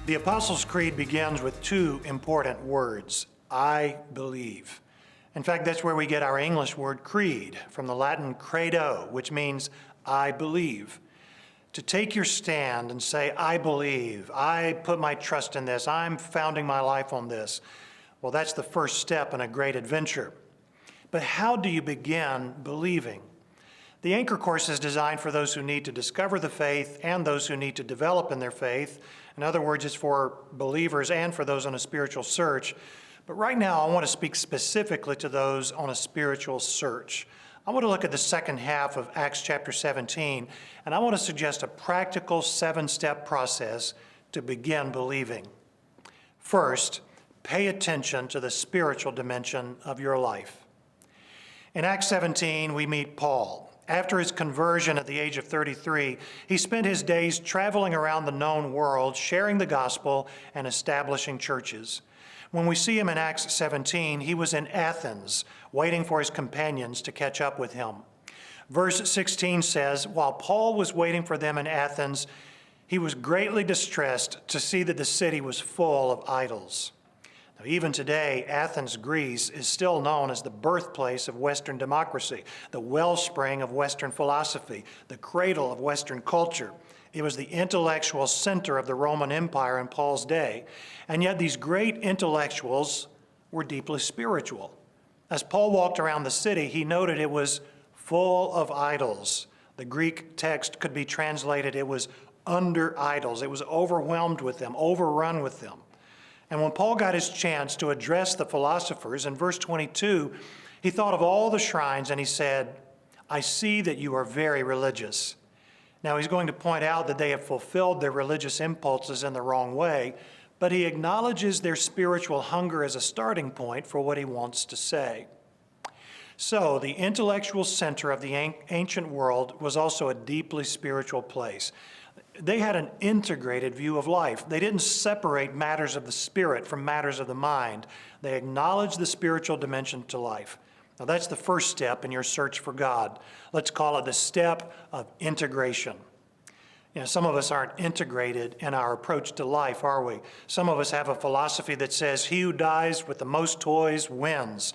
The Apostles' Creed begins with two important words, I believe. In fact, that's where we get our English word creed, from the Latin credo, which means I believe. To take your stand and say, I believe, I put my trust in this, I'm founding my life on this, well, that's the first step in a great adventure. But how do you begin believing? The Anchor course is designed for those who need to discover the faith and those who need to develop in their faith. In other words, it's for believers and for those on a spiritual search. But right now, I want to speak specifically to those on a spiritual search. I want to look at the second half of Acts chapter 17, and I want to suggest a practical 7-step process to begin believing. First, pay attention to the spiritual dimension of your life. In Acts 17, we meet Paul. After his conversion at the age of 33, he spent his days traveling around the known world, sharing the gospel and establishing churches. When we see him in Acts 17, he was in Athens, waiting for his companions to catch up with him. Verse 16 says, while Paul was waiting for them in Athens, he was greatly distressed to see that the city was full of idols. Now, even today, Athens, Greece, is still known as the birthplace of Western democracy, the wellspring of Western philosophy, the cradle of Western culture. It was the intellectual center of the Roman Empire in Paul's day. And yet these great intellectuals were deeply spiritual. As Paul walked around the city, he noted it was full of idols. The Greek text could be translated, it was under idols. It was overwhelmed with them, overrun with them. And when Paul got his chance to address the philosophers, in verse 22, he thought of all the shrines and he said, I see that you are very religious. Now he's going to point out that they have fulfilled their religious impulses in the wrong way, but he acknowledges their spiritual hunger as a starting point for what he wants to say. So the intellectual center of the ancient world was also a deeply spiritual place. They had an integrated view of life. They didn't separate matters of the spirit from matters of the mind. They acknowledged the spiritual dimension to life. Now that's the first step in your search for God. Let's call it the step of integration. You know, some of us aren't integrated in our approach to life, are we? Some of us have a philosophy that says he who dies with the most toys wins.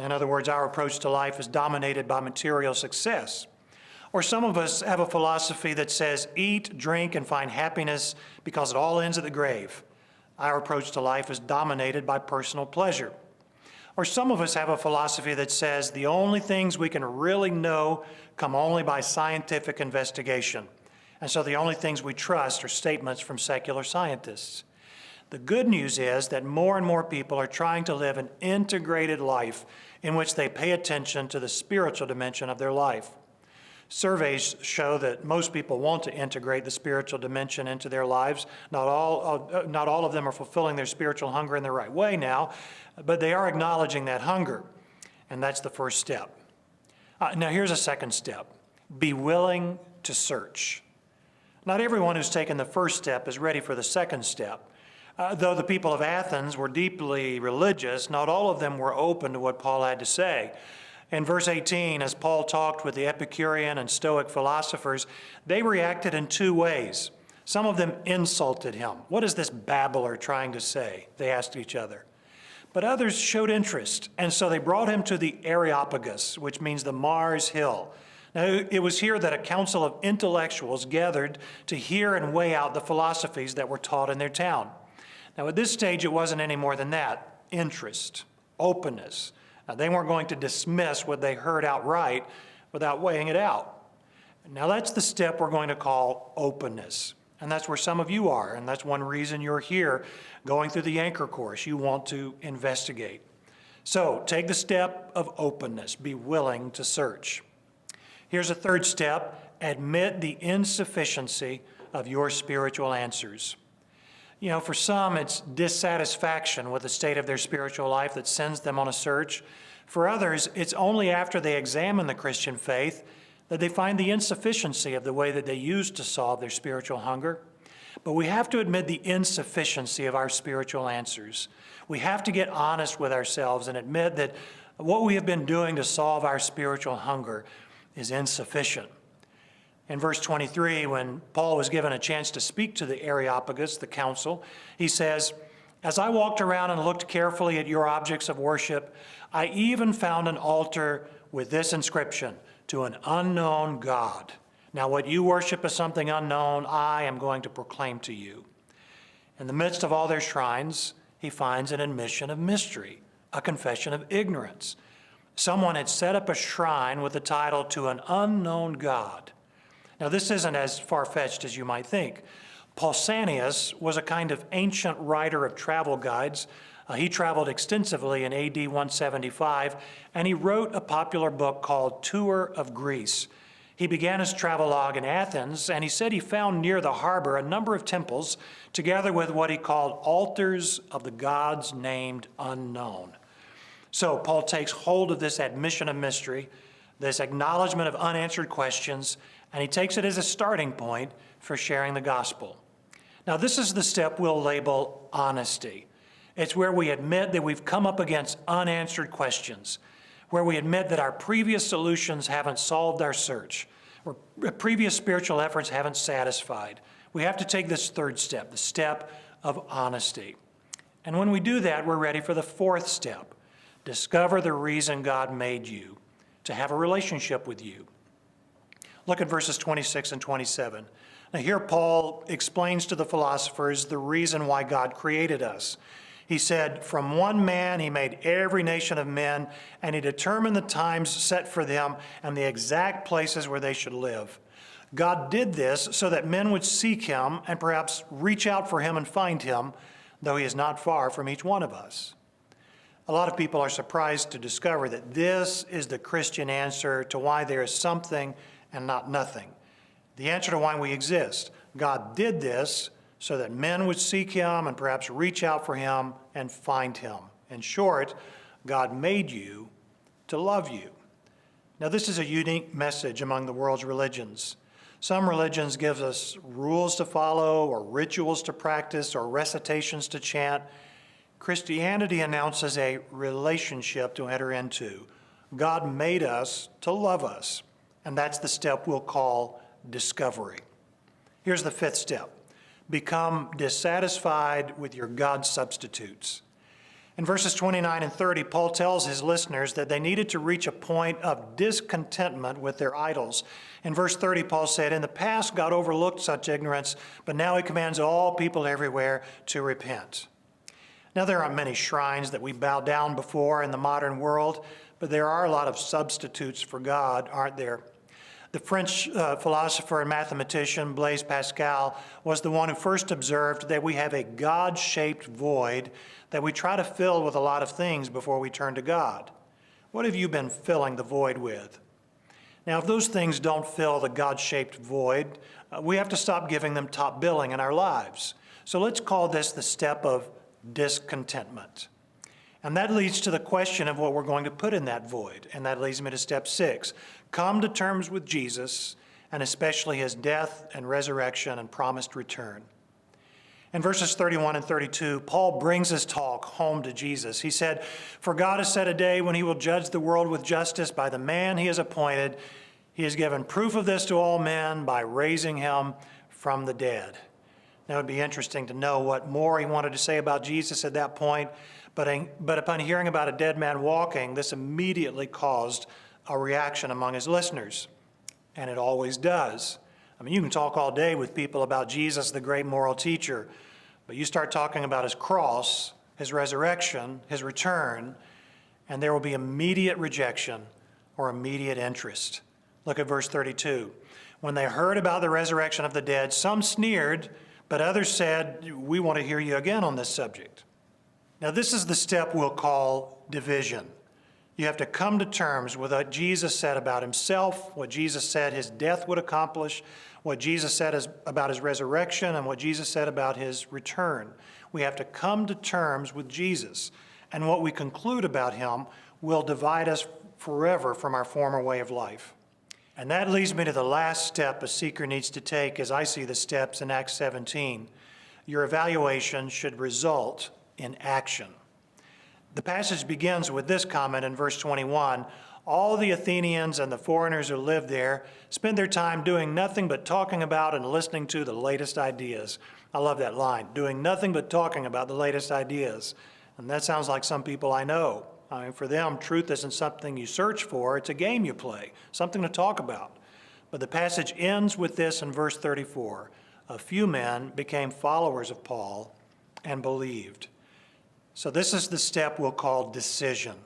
In other words, our approach to life is dominated by material success. Or some of us have a philosophy that says eat, drink, and find happiness because it all ends at the grave. Our approach to life is dominated by personal pleasure. Or some of us have a philosophy that says the only things we can really know come only by scientific investigation. And so the only things we trust are statements from secular scientists. The good news is that more and more people are trying to live an integrated life in which they pay attention to the spiritual dimension of their life. Surveys show that most people want to integrate the spiritual dimension into their lives. Not all of them are fulfilling their spiritual hunger in the right way now, but they are acknowledging that hunger, and that's the first step. Now here's a second step. Be willing to search. Not everyone who's taken the first step is ready for the second step. Though the people of Athens were deeply religious, not all of them were open to what Paul had to say. In verse 18, as Paul talked with the Epicurean and Stoic philosophers, they reacted in two ways. Some of them insulted him. What is this babbler trying to say? They asked each other. But others showed interest, and so they brought him to the Areopagus, which means the Mars Hill. Now, it was here that a council of intellectuals gathered to hear and weigh out the philosophies that were taught in their town. Now, at this stage, it wasn't any more than that. Interest, openness. They weren't going to dismiss what they heard outright without weighing it out. Now that's the step we're going to call openness. And that's where some of you are, and that's one reason you're here going through the Anchor course. You want to investigate. So take the step of openness. Be willing to search. Here's a third step. Admit the insufficiency of your spiritual answers. You know, for some, it's dissatisfaction with the state of their spiritual life that sends them on a search. For others, it's only after they examine the Christian faith that they find the insufficiency of the way that they used to solve their spiritual hunger. But we have to admit the insufficiency of our spiritual answers. We have to get honest with ourselves and admit that what we have been doing to solve our spiritual hunger is insufficient. In verse 23, when Paul was given a chance to speak to the Areopagus, the council, he says, "As I walked around and looked carefully at your objects of worship, I even found an altar with this inscription, 'To an unknown God.' Now what you worship is something unknown, I am going to proclaim to you." In the midst of all their shrines, he finds an admission of mystery, a confession of ignorance. Someone had set up a shrine with the title, "To an unknown God." Now, this isn't as far-fetched as you might think. Pausanias was a kind of ancient writer of travel guides. He traveled extensively in AD 175, and he wrote a popular book called Tour of Greece. He began his travelogue in Athens, and he said he found near the harbor a number of temples, together with what he called altars of the gods named unknown. So Paul takes hold of this admission of mystery, this acknowledgement of unanswered questions, and he takes it as a starting point for sharing the gospel. Now, this is the step we'll label honesty. It's where we admit that we've come up against unanswered questions, where we admit that our previous solutions haven't solved our search, or previous spiritual efforts haven't satisfied. We have to take this third step, the step of honesty. And when we do that, we're ready for the fourth step. Discover the reason God made you, to have a relationship with you. Look at verses 26 and 27. Now here Paul explains to the philosophers the reason why God created us. He said, "From one man he made every nation of men, and he determined the times set for them and the exact places where they should live." God did this so that men would seek him and perhaps reach out for him and find him, though he is not far from each one of us. A lot of people are surprised to discover that this is the Christian answer to why there is something and not nothing. The answer to why we exist. God did this so that men would seek him and perhaps reach out for him and find him. In short, God made you to love you. Now, this is a unique message among the world's religions. Some religions give us rules to follow or rituals to practice or recitations to chant. Christianity announces a relationship to enter into. God made us to love us, and that's the step we'll call discovery. Here's the fifth step. Become dissatisfied with your God substitutes. In verses 29 and 30, Paul tells his listeners that they needed to reach a point of discontentment with their idols. In verse 30, Paul said, "In the past, God overlooked such ignorance, but now he commands all people everywhere to repent." Now, there aren't many shrines that we bow down before in the modern world, but there are a lot of substitutes for God, aren't there? The French philosopher and mathematician Blaise Pascal was the one who first observed that we have a God-shaped void that we try to fill with a lot of things before we turn to God. What have you been filling the void with? Now, if those things don't fill the God-shaped void, we have to stop giving them top billing in our lives. So let's call this the step of discontentment. And that leads to the question of what we're going to put in that void. And that leads me to step 6. Come to terms with Jesus, and especially his death and resurrection and promised return. In verses 31 and 32, Paul brings his talk home to Jesus. He said, "For God has set a day when he will judge the world with justice by the man he has appointed. He has given proof of this to all men by raising him from the dead." Now, it would be interesting to know what more he wanted to say about Jesus at that point, but upon hearing about a dead man walking, this immediately caused a reaction among his listeners, and it always does. I mean, you can talk all day with people about Jesus, the great moral teacher, but you start talking about his cross, his resurrection, his return, and there will be immediate rejection or immediate interest. Look at verse 32. When they heard about the resurrection of the dead, some sneered, but others said, "We want to hear you again on this subject." Now, this is the step we'll call division. You have to come to terms with what Jesus said about himself, what Jesus said his death would accomplish, what Jesus said about his resurrection, and what Jesus said about his return. We have to come to terms with Jesus, and what we conclude about him will divide us forever from our former way of life. And that leads me to the last step a seeker needs to take, as I see the steps in Acts 17. Your evaluation should result in action. The passage begins with this comment in verse 21, All the Athenians and the foreigners who lived there spent their time doing nothing but talking about and listening to the latest ideas. I love that line, doing nothing but talking about the latest ideas. And that sounds like some people I know. I mean, for them, truth isn't something you search for, it's a game you play, something to talk about. But the passage ends with this in verse 34. A few men became followers of Paul and believed. So this is the step we'll call decision.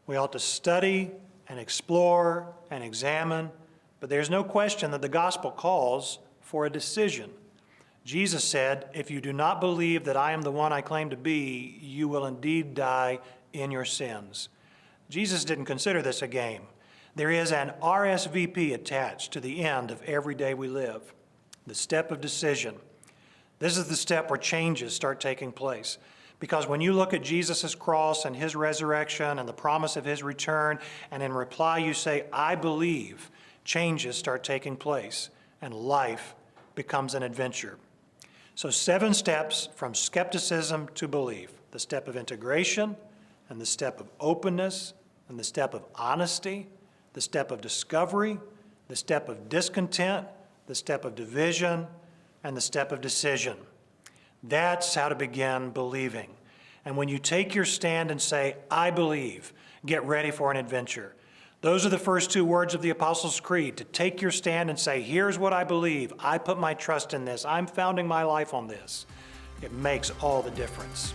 We ought to study and explore and examine, but there's no question that the gospel calls for a decision. Jesus said, if you do not believe that I am the one I claim to be, you will indeed die in your sins. Jesus didn't consider this a game. There is an RSVP attached to the end of every day we live, the step of decision. This is the step where changes start taking place. Because when you look at Jesus' cross and his resurrection and the promise of his return, and in reply you say, I believe, changes start taking place, and life becomes an adventure. So 7 steps from skepticism to belief. The step of integration, and the step of openness, and the step of honesty, the step of discovery, the step of discontent, the step of division, and the step of decision. That's how to begin believing. And when you take your stand and say, I believe, get ready for an adventure. Those are the first 2 words of the Apostles' Creed, to take your stand and say, here's what I believe. I put my trust in this. I'm founding my life on this. It makes all the difference.